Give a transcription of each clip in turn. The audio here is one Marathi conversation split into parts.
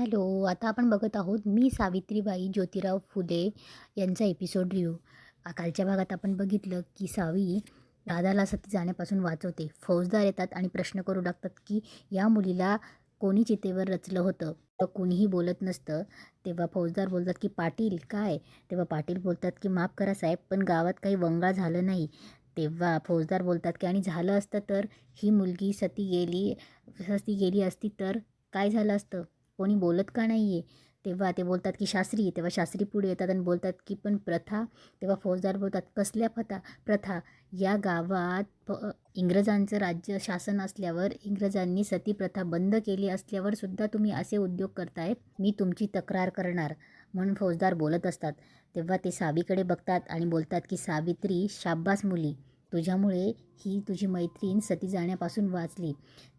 हॅलो. आता आपण बघत आहोत मी सावित्रीबाई ज्योतिराव फुले यांचा एपिसोड रिव्ह्यू. कालच्या भागात आपण बघितलं की सावी राधाला सती जाण्यापासून वाचवते. फौजदार येतात आणि प्रश्न करू लागतात की या मुलीला कोणी चितेवर रचलं होतं. तर कोणीही बोलत नसतं. तेव्हा फौजदार बोलतात की पाटील काय? तेव्हा पाटील बोलतात की माफ करा साहेब, पण गावात काही वंगाळ झालं नाही. तेव्हा फौजदार बोलतात की आणि झालं असतं तर ही मुलगी सती गेली असती तर काय झालं असतं? कोणी बोलत का नाही आहे? तेव्हा ते बोलतात की शास्त्री. तेव्हा शास्त्री पुढे येतात आणि बोलतात की पण प्रथा. तेव्हा फौजदार बोलतात कसल्या प्रथा? या गावात इंग्रजांचं राज्य शासन असल्यावर, इंग्रजांनी सती प्रथा बंद केली असल्यावर सुद्धा तुम्ही असे उद्योग करतायत. मी तुमची तक्रार करणार, म्हणून फौजदार बोलत असतात. तेव्हा ते सावीकडे बघतात आणि बोलतात की सावित्री, शाब्बास मुली, तुझ्यामुळे ही तुझी मैत्रीण सती जाण्यापासून वाचली.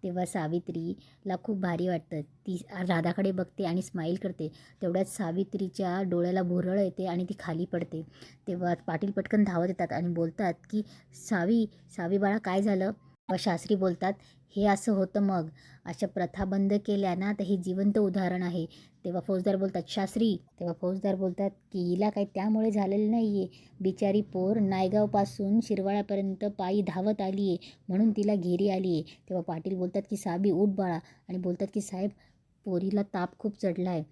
तेव्हा सावित्रीला खूप भारी वाटतं. ती राधाकडे बघते आणि स्माईल करते. तेवढ्यात सावित्रीच्या डोळ्याला भुरळ येते आणि ती खाली पडते. तेव्हा पाटील पटकन धावत येतात आणि बोलतात की सावी सावी बाळा, काय झालं? व शास्त्री बोलतात, हे असं होतं मग. अशा प्रथा बंद केल्या ना, तर हे जिवंत उदाहरण आहे. तेव्हा फौजदार बोलतात शास्त्री. तेव्हा फौजदार बोलतात की हिला काही त्यामुळे झालेलं नाही आहे. बिचारी पोर नायगावपासून शिरवाळ्यापर्यंत पायी धावत आली आहे, म्हणून तिला घेरी आली आहे. तेव्हा पाटील बोलतात की साबी उठ बाळा, आणि बोलतात की साहेब, पोरीला ताप खूप चढला आहे,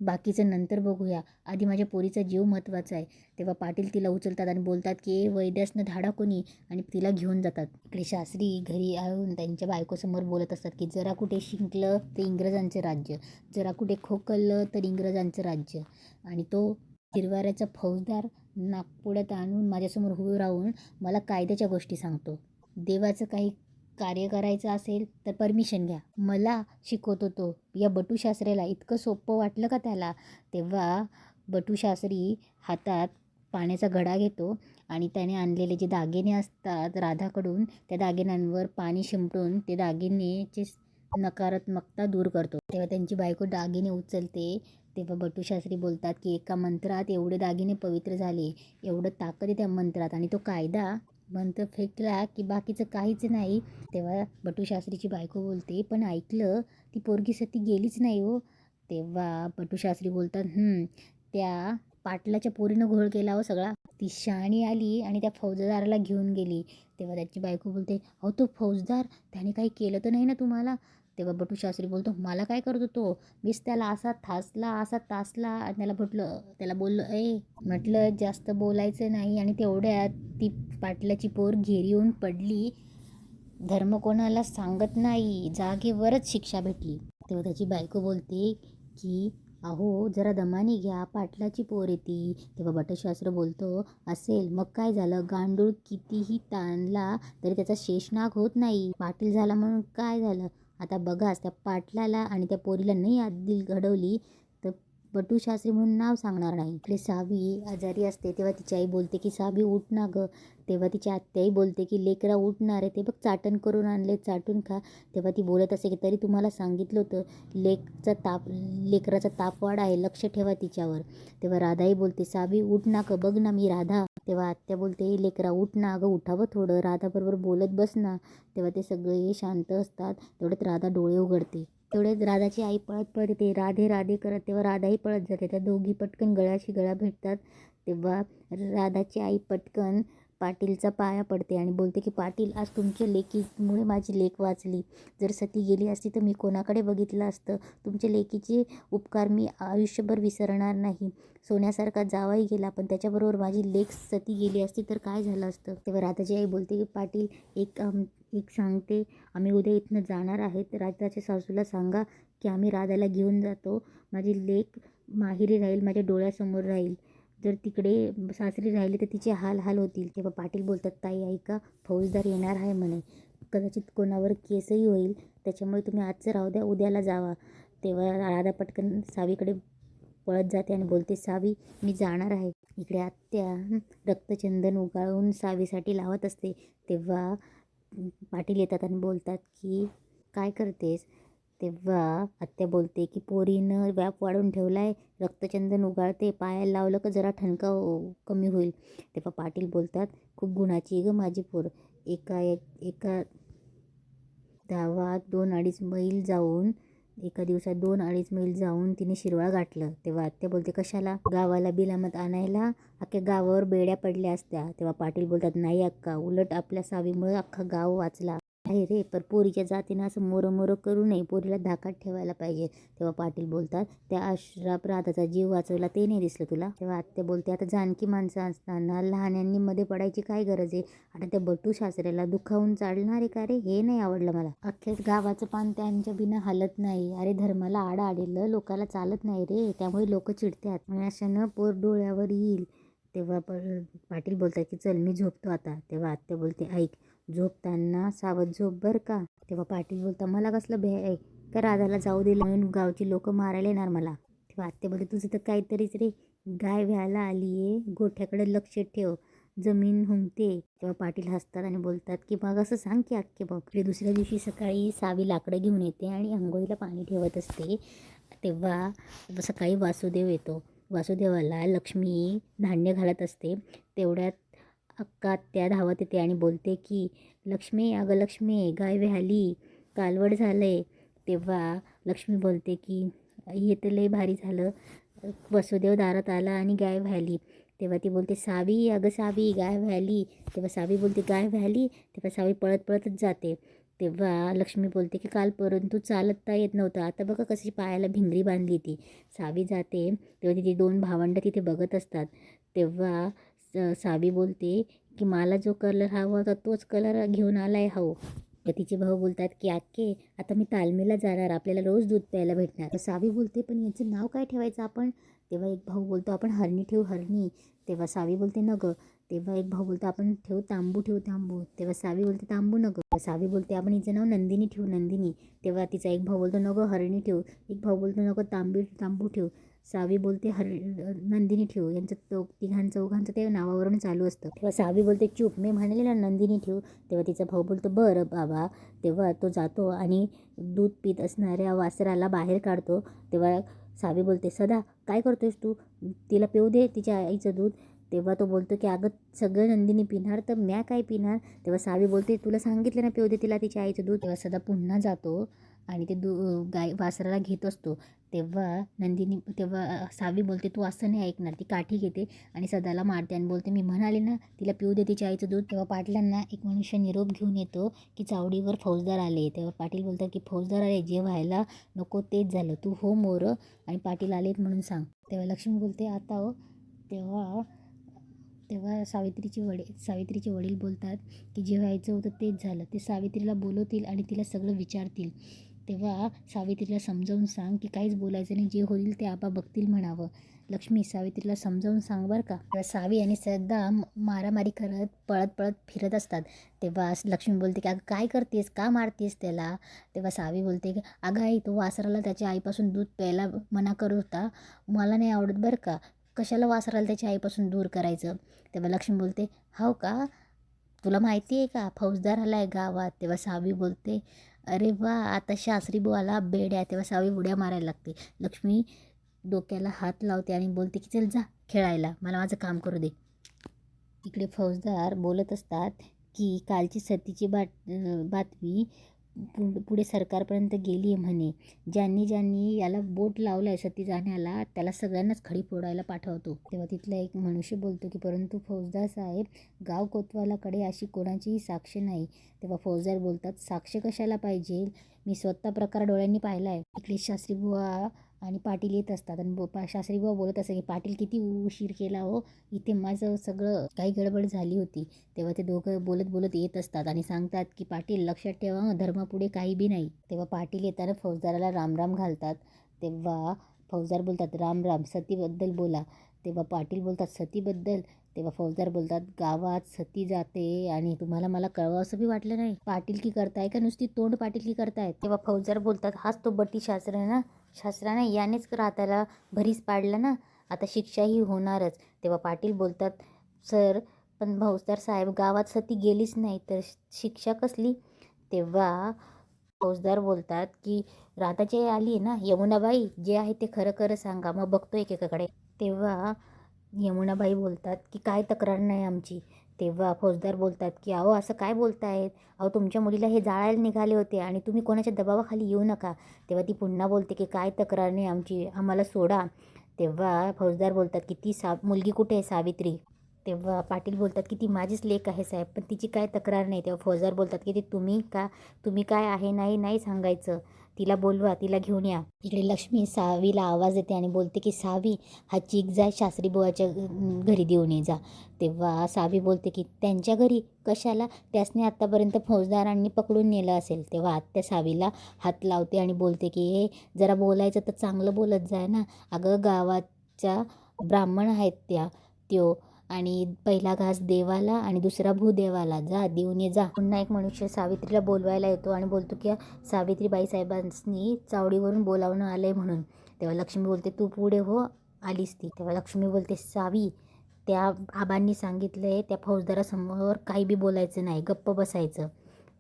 बाकीचं नंतर बघूया, आधी माझ्या पोरीचा जीव महत्त्वाचा आहे. तेव्हा पाटील तिला उचलतात आणि बोलतात की वैद्यासनं धाडा कोणी, आणि तिला घेऊन जातात. इकडे शास्त्री घरी येऊन त्यांच्या बायकोसमोर बोलत असतात की जरा कुठे शिंकलं तर इंग्रजांचं राज्य, जरा कुठे खोकललं तर इंग्रजांचं राज्य. आणि तो हिरवाऱ्याचा फौजदार नागपुड्यात आणून माझ्यासमोर उभं राहून मला कायद्याच्या गोष्टी सांगतो. देवाचं काही कार्य करायचं असेल तर परमिशन घ्या. मला शिकवतो तो. या बटूशास्त्रीला इतकं सोपं वाटलं का त्याला? तेव्हा बटूशास्त्री हातात पाण्याचा घडा घेतो आणि त्याने आणलेले जे दागिने असतात राधाकडून, त्या दागिन्यांवर पाणी शिंपडून ते दागिनेची नकारात्मकता दूर करतो. तेव्हा त्यांची बायको दागिने उचलते. तेव्हा बटूशास्त्री बोलतात की एका मंत्रात एवढे दागिने पवित्र झाले, एवढं ताकद आहे त्या मंत्रात, आणि तो कायदा मंत्र फेकला की बाकीचं काहीच नाही. तेव्हा बटूशास्त्रीची बायको बोलते, पण ऐकलं ती पोरगी सती गेलीच नाही हो. तेव्हा बटूशास्त्री बोलतात, त्या पाटलाच्या पोरीनं घोळ केला हो सगळा. ती शहाणी आली आणि त्या फौजदाराला घेऊन गेली. तेव्हा त्याची बायको बोलते, अहो तो फौजदार, त्याने काही केलं तर नाही ना तुम्हाला? तेव्हा बटूशास्त्री बोलतो, मला काय करतो तो? मीच त्याला असा तासला आणि त्याला बोललो, म्हटलं जास्त बोलायचं नाही. आणि तेवढ्यात ती पाटलाची पोर घेरी येऊन पडली. धर्म कोणाला सांगत नाही, जागेवरच शिक्षा भेटली. तेव्हा त्याची बायको बोलते की अहो जरा दमानी घ्या, पाटलाची पोर येते. तेव्हा बटशास्त्र बोलतो, असेल मग काय झालं, गांडूळ कितीही ताणला तरी त्याचा शेषनाग होत नाही. पाटील झाला म्हणून काय झालं? आता बघाच, त्या पाटलाला आणि त्या पोरीला नाही आदिल घडवली तर बटूशास्त्री म्हणून नाव सांगणार नाही. इकडे सावी आजारी असते. तेव्हा तिची आई बोलते की सावी उठ ना गं. तेव्हा तिची आत्याही बोलते की लेकरा उठणार आहे, ते बघ चाटण करून आणले, चाटून खा. तेव्हा ती बोलत असते की तरी तुम्हाला सांगितलं होतं, लेकराचा तापवाड आहे, लक्ष ठेवा तिच्यावर. तेव्हा राधाही बोलते, सावी उठ ना गं, बघ ना मी राधा. तेव्हा आत्या बोलते, लेकरा उठ ना गं, उठावं थोडं, राधाबरोबर बोलत बस ना. तेव्हा ते सगळे शांत असतात. तेवढ्यात राधा डोळे उघडते. तेवढ्यात राधाची आई पळत पळत येते, राधे राधे करत. तेव्हा राधाही पळत जाते. त्या दोघी पटकन गळ्याशी गळा भेटतात. तेव्हा राधाची आई पटकन पाटीलचा पाया पडते आणि बोलते की पाटील, आज तुमच्या लेकीमुळे माझी लेक वाचली. जर सती गेली असती तर मी कोणाकडे बघितलं असतं? तुमच्या लेकीचे उपकार मी आयुष्यभर विसरणार नाही. सोन्यासारखा जावाई गेला, पण त्याच्याबरोबर माझी लेक सती गेली असती तर काय झालं असतं? तेव्हा राधाची आई बोलते की पाटील, एक सांगते, आम्ही उद्या इथनं जाणार आहेत. राधाच्या सासूला सांगा की आम्ही राधाला घेऊन जातो. माझी लेक माहेरी राहील, माझ्या डोळ्यासमोर राहील. जर तिकडे सासरी राहिली तर तिचे हाल होतील. तेव्हा पाटील बोलतात, ताई ऐका, फौजदार येणार आहे म्हणे, कदाचित कोणावर केसही होईल, त्याच्यामुळे तुम्ही आजचं राहू द्या, उद्याला जावा. तेव्हा राधा पटकन सावीकडे पळत जाते आणि बोलते, सावी मी जाणार आहे. इकडे आत्या रक्तचंदन उगाळून सावीसाठी लावत असते. तेव्हा पाटील येतात आणि बोलतात की काय करतेस? तेव्हा आत्या बोलते की पोरीनं व्याप वाढून ठेवलाय, रक्तचंदन उगाळते, पायाला लावलं का जरा ठणका कमी होईल. तेव्हा पाटील बोलतात, खूप गुणाची ग माझी पोर. एका धावात 2-2.5 मैल जाऊन एका दिवसात 2-2.5 मैल जाऊन तिने शिरवाळ गाठलं. तेव्हा आत्या बोलते, कशाला? गावाला बिलामत आणायला अख्ख्या गावावर बेड्या पडल्या असत्या. तेव्हा पाटील बोलतात, नाही अक्का, उलट आपल्या सावीमुळे अख्खा गाव वाचला आहे रे. पण पोरीच्या जातीनं असं मोरं मोरं करू नये, पोरीला धाकात ठेवायला पाहिजे. तेव्हा पाटील बोलतात, त्या अश्राप राधाचा जीव वाचवला ते नाही दिसलं तुला? तेव्हा आत्या बोलते, आता जानकी माणसं असताना लहान्यांनी मध्ये पडायची काय गरज आहे? आता त्या बटू सासऱ्याला दुखावून चालणार आहे का रे? हे नाही आवडलं मला. अख्ख्या गावाचं पान त्यांच्या बिना हालत नाही. अरे धर्माला आडा आडेलं लोकाला चालत नाही रे, त्यामुळे लोक चिडतात आणि अशानं पोर डोळ्यावर येईल. तेव्हा पाटील बोलतात की चल मी झोपतो आता. तेव्हा आत्या बोलते, ऐक, झोपताना सावध झोप बर का. तेव्हा पाटील बोलता, मला कसलं भय आहे का राधाला जाऊ दिलं म्हणून गावची लोक मारायला येणार मला? तेव्हा आत्या बोलते, तुझं तर काहीतरीच रे, गाय व्हायला आलीये, गोठ्याकडे लक्ष ठेव, जमीन हुंकते. तेव्हा पाटील हसतात आणि बोलतात की मग असं सांग की अख्खे बघ. दुसऱ्या दिवशी सकाळी सावी लाकडं घेऊन येते आणि अंघोळीला पाणी ठेवत असते. तेव्हा सकाळी वासुदेव येतो. वासुदेवाला लक्ष्मी धान्य घालत असते. तेवढ्यात अक्का त्या धावत येते आणि बोलते की लक्ष्मी, अगं लक्ष्मी, गाय व्याली, कालवड झालंय. तेव्हा लक्ष्मी बोलते की हे तर लय भारी झालं, वसुदेव दारात आला आणि गाय व्याली. तेव्हा ती बोलते, सावी, अगं सावी, गाय व्याली. तेव्हा सावी बोलते, गाय व्याली? तेव्हा सावी पळत पळतच जाते. तेव्हा लक्ष्मी बोलते की काल परंतु चालता येत नव्हतं, आता बघा कशी पायाला भिंगरी बांधली ती. सावी जाते तेव्हा तिची 2 भावंडं तिथे बघत असतात. तेव्हा सावी बोलते की मला जो कलर हवा होता तोच कलर घेऊन आलाय हो. तर तिचे भाऊ बोलतात की आक्के, आता मी तालमीला जाणार, आपल्याला रोज दूध प्यायला भेटणार. तर सावी बोलते, पण याचं नाव काय ठेवायचं आपण? तेव्हा एक भाऊ बोलतो, आपण हरणी ठेवू, हरणी. तेव्हा सावी बोलते, न गं. तेव्हा एक भाऊ बोलतो, आपण तांबू ठेवू, तांबू. तेव्हा सावी बोलते, तांबू न गं. सावी बोलते, आपण हिचं नाव नंदिनी ठेवू, नंदिनी. तेव्हा तिचा एक भाऊ बोलतो, न गं, हरणी ठेवू. एक भाऊ बोलतो, न गं, तांबू ठेवू. सावी बोलते, नंदिनी ठेवू. यांचं तिघांचं ते नावावरून चालू असतं. तेव्हा सावी बोलते, चूप, मी म्हणले ना नंदिनी ठेवू. तेव्हा तिचा भाऊ बोलतो, बरं बाबा. तेव्हा तो जातो आणि दूध पीत असणाऱ्या वासराला बाहेर काढतो. तेव्हा सावी बोलते, सदा काय करतोयस तू? तिला पिऊ दे तिच्या आईचं दूध. तेव्हा तो बोलतो की अगं सगळं नंदिनी पिणार तर म्या काय पिणार? तेव्हा सावी बोलते, तुला सांगितलं ना पिऊ दे तिला तिच्या आईचं दूध. तेव्हा सदा पुन्हा जातो आणि ते गाय वासराला घेत असतो. तेव्हा सावी बोलते, तू असं नाही ऐकणार. ती काठी घेते आणि सदाला मारते आणि बोलते, मी म्हणाले ना तिला पिऊ दे तिच्या आईचं दूध. तेव्हा पाटलांना एक मनुष्य निरोप घेऊन येतो की चावडीवर फौजदार आले. तेव्हा पाटील बोलतात की फौजदार आले, जे व्हायला नको तेच झालं, तू हो मोर आणि पाटील आलेत म्हणून सांग. तेव्हा लक्ष्मी बोलते, आता हो. तेव्हा तेव्हा सावित्रीचे वडील बोलतात की जे व्हायचं होतं तेच झालं. ते सावित्रीला बोलवतील आणि तिला सगळं विचारतील. तेव्हा सावित्रीला समजावून सांग की काहीच बोलायचं नाही, जे होईल ते आपा बघतील म्हणावं. लक्ष्मी, सावित्रीला समजावून सांग बरं का. तेव्हा सावी आणि सदा मारामारी करत पळत पळत फिरत असतात. तेव्हा लक्ष्मी बोलते की अगं काय करतेस, का मारतेस त्याला? तेव्हा सावी बोलते की अगं आई, तो वासराला त्याच्या आईपासून दूध प्यायला मना करत होता, मला नाही आवडत बरं का, कशाला वासराला त्याच्या आईपासून दूर करायचं? तेव्हा लक्ष्मी बोलते, हो का, तुला माहिती आहे का फौजदार आलाय गावात? तेव्हा सावी बोलते, अरे वा, आता शास्त्री बुवाला बेड्या. तेव्हा सावी उड्या मारायला लागते. लक्ष्मी डोक्याला हात लावते आणि बोलते की चल जा खेळायला, मला माझं काम करू दे. इकडे फौजदार बोलत असतात की कालची सतीची बातमी पुढे सरकारपर्यंत गेली आहे म्हणे. ज्यांनी ज्यांनी याला बोट लावलं आहे सती जाण्याला त्याला सगळ्यांनाच खडी फोडायला पाठवतो. तेव्हा तिथला एक मनुष्य बोलतो की परंतु फौजदार साहेब, गाव कोतवालाकडे अशी कोणाचीही साक्ष नाही. तेव्हा फौजदार बोलतात, साक्ष कशाला पाहिजे, मी स्वतः प्रकार डोळ्यांनी पाहिला आहे. इकडे शास्त्री बुवा आणि पाटील येत असतात आणि शास्त्री बुवा बोलत असतात की पाटील किती उशीर केला हो, इथे माझं सगळं काही गडबड झाली होती. तेव्हा ते दोघं बोलत बोलत येत असतात आणि सांगतात की पाटील लक्षात ठेवा, धर्मापुढे काही बी नाही. तेव्हा पाटील येताना फौजदाराला रामराम घालतात. तेव्हा फौजदार बोलतात, राम राम, सतीबद्दल बोला. तेव्हा पाटील बोलतात, सतीबद्दल? तेव्हा फौजदार बोलतात, गावात सती जाते आणि तुम्हाला मला कळवा असं बी वाटलं नाही? पाटील की करताय का नुसती तोंड पाटील की करतायत? तेव्हा फौजदार बोलतात, हाच तो बट्टी शास्त्राने यानेच राहताला भरीस पाडलं ना, आता शिक्षाही होणारच. तेव्हा पाटील बोलतात, सर पण फौजदार साहेब, गावात सती गेलीच नाही तर शिक्षा कसली? तेव्हा फौजदार बोलतात की राधाची आली ना यमुनाबाई, जे आहे ते खरं खरं सांगा, मग बघतो एकेकाकडे. तेव्हा यमुनाबाई बोलतात की काय तक्रार नाही आमची. तेव्हा फौजदार बोलतात की अहो असं काय बोलतायत, अहो तुमच्या मुलीला हे जाळायला निघाले होते आणि तुम्ही कोणाच्या दबावाखाली येऊ नका. तेव्हा ती पुन्हा बोलते की काय तक्रार नाही आमची, आम्हाला सोडा. तेव्हा फौजदार बोलतात की ती मुलगी कुठे आहे सावित्री. तेव्हा पाटील बोलतात की ती माझीच लेक आहे साहेब, पण तिची काय तक्रार नाही. तेव्हा फौजदार बोलतात की ती तुम्ही काय आहे नाही नाही सांगायचं, तिला बोलवा, तिला घेऊन या. इकडे लक्ष्मी सावीला आवाज देते आणि बोलते की सावी हा चीक जा शास्त्री बुवाच्या घरी देऊन ये जा. तेव्हा सावी बोलते की त्यांच्या घरी कशाला, त्यासने आत्तापर्यंत फौजदारांनी पकडून नेलं असेल. तेव्हा आत्या सावीला हात लावते आणि बोलते की हे जरा बोलायचं तर चांगलं बोलत जाय ना. अगं गावाच्या ब्राह्मण आहेत त्यो आणि पहिला घास देवाला आणि दुसरा भूदेवाला, जा देऊन ये जा. पुन्हा एक मनुष्य सावित्रीला बोलवायला येतो आणि बोलतो की सावित्रीबाई साहेबांनी चावडीवरून बोलावणं आलंय म्हणून. तेव्हा लक्ष्मी बोलते तू पुढे हो, आलीस ती. तेव्हा लक्ष्मी बोलते सावी त्या आबांनी सांगितलंय त्या फौजदारासमोर काही बी बोलायचं नाही, गप्प बसायचं,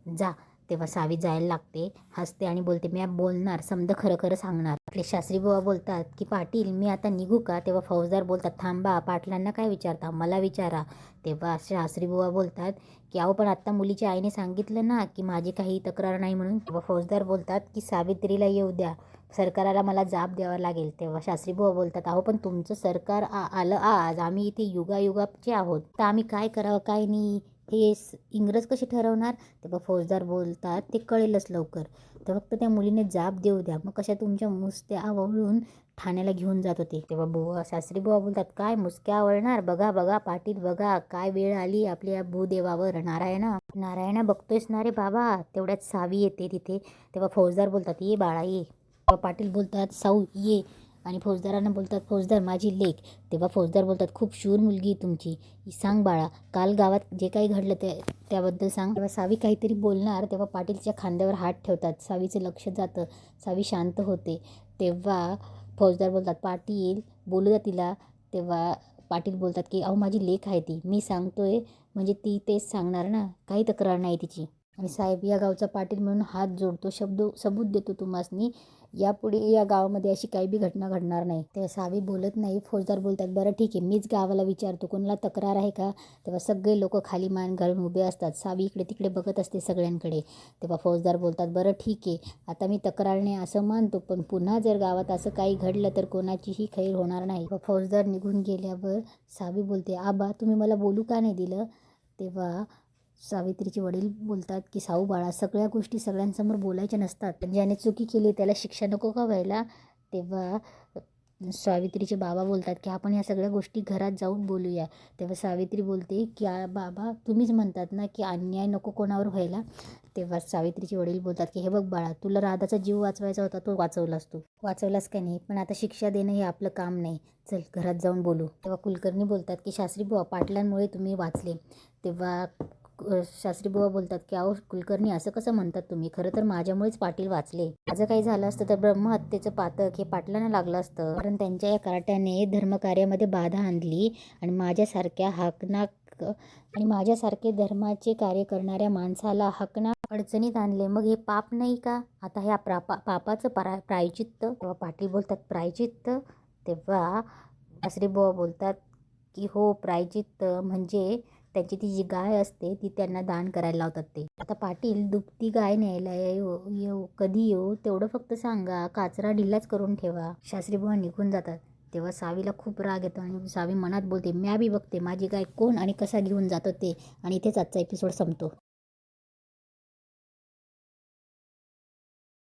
जा. तेव्हा सावी जायला लागते, हसते आणि बोलते मी बोलणार, समजा खरं खरं सांगणार. आपले शास्त्री बुवा बोलतात की पाटील मी आता निघू का. तेव्हा फौजदार बोलतात थांबा, पाटलांना काय विचारता, मला विचारा. तेव्हा शास्त्री बुवा बोलतात की अहो पण आत्ता मुलीच्या आईने सांगितलं ना की माझी काही तक्रार नाही म्हणून. तेव्हा फौजदार बोलतात की सावित्रीला येऊ द्या, सरकाराला मला जाब द्यावा लागेल. तेव्हा शास्त्री बुवा बोलतात अहो पण तुमचं सरकार आलं आज, आम्ही इथे युगायुगाचे आहोत, तर आम्ही काय करावं काय नाही हे इंग्रज कसे ठरवणार. तेव्हा फौजदार बोलतात ते कळेलच लवकर, तर फक्त त्या मुलीने जाब देऊ द्या, मग कशा तुमच्या मुसत्या आवळून ठाण्याला घेऊन जात होते. तेव्हा शास्त्री बुवा बोलतात काय मुसक्या आवळणार, बघा बघा पाटील बघा काय वेळ आली आपल्या भूदेवावर. नारायणा बघतोयस ना रे बाबा. तेवढ्यात सावी येते तिथे. तेव्हा फौजदार बोलतात ये बाळा ये. तेव्हा पाटील बोलतात साऊ ये, आणि फौजदारांना बोलतात फौजदार माझी लेक. तेव्हा फौजदार बोलतात खूप शूर मुलगी तुमची, सांग बाळा काल गावात जे काही घडलं त्याबद्दल सांग. तेव्हा सावी काहीतरी बोलणार, तेव्हा पाटीलच्या खांद्यावर हात ठेवतात, सावीचं लक्ष जातं, सावी शांत होते. तेव्हा फौजदार बोलतात पाटील बोलू द्या तिला. तेव्हा पाटील बोलतात की अहो माझी लेक आहे ती, मी सांगतोय म्हणजे ती तेच सांगणार ना, काही तक्रार नाही तिची. आणि साहेब या गावचा पाटील म्हणून हात जोडतो, सबूत देतो तुम्हासनी, यापुढे या गावामध्ये अशी काही बी घटना घडणार नाही. तेव्हा सावी बोलत नाही. फौजदार बोलतात बरं ठीक आहे, मीच गावाला विचारतो कोणाला तक्रार आहे का. तेव्हा सगळे लोक खाली मान घालून उभे असतात, सावी इकडे तिकडे बघत असते सगळ्यांकडे. तेव्हा फौजदार बोलतात बरं ठीक आहे, आता मी तक्रार नाही असं मानतो, पण पुन्हा जर गावात असं काही घडलं तर कोणाचीही खैर होणार नाही. फौजदार निघून गेल्यावर सावी बोलते आबा तुम्ही मला बोलू का नाही दिलं. तेव्हा सावित्रीचे वडील बोलतात की साऊ बाळा सगळ्या गोष्टी सगळ्यांसमोर बोलायच्या नसतात, पण ज्याने चुकी केली त्याला शिक्षा नको का व्हायला. तेव्हा सावित्रीचे बाबा बोलतात की आपण या सगळ्या गोष्टी घरात जाऊन बोलूया. तेव्हा सावित्री बोलते की बाबा तुम्हीच म्हणतात ना की अन्याय नको कोणावर व्हायला. तेव्हा सावित्रीचे वडील बोलतात की हे बघ बाळा तुला राधाचा जीव वाचवायचा होता, तो वाचवलास का नाही, पण आता शिक्षा देणं हे आपलं काम नाही, चल घरात जाऊन बोलू. तेव्हा कुलकर्णी बोलतात की शास्त्री बुवा पाटलांमुळे तुम्ही वाचले. तेव्हा शास्त्री बुवा बोलतात की अहो कुलकर्णी असं कसं म्हणतात तुम्ही, खरं तर माझ्यामुळेच पाटील वाचले. माझं काही झालं असतं तर ब्रह्महत्येचं पातक हे पाटलांना लागलं असतं, कारण त्यांच्या या कार्ट्याने धर्मकार्यामध्ये बाधा आणली आणि माझ्यासारखे धर्माचे कार्य करणाऱ्या माणसाला हकनाक अडचणीत आणले, मग हे पाप नाही का. आता ह्या पापाचं प्रायचित्त. तेव्हा पाटील बोलतात प्रायचित्त. तेव्हा शास्त्री बुवा बोलतात की हो प्रायचित्त म्हणजे त्यांची ती जी गाय असते ती त्यांना दान करायला लावतात ते. आता पाटील दुभती गाय न्यायला येऊ कधी येऊ तेवढं फक्त सांगा, काचरा ढिलाच करून ठेवा. शास्त्री बुवा निघून जातात. तेव्हा सावीला खूप राग येतो आणि सावी मनात बोलते म्या बी बघते माझी गाय कोण आणि कसा घेऊन जातो ते. आणि इथेच आजचा एपिसोड संपतो.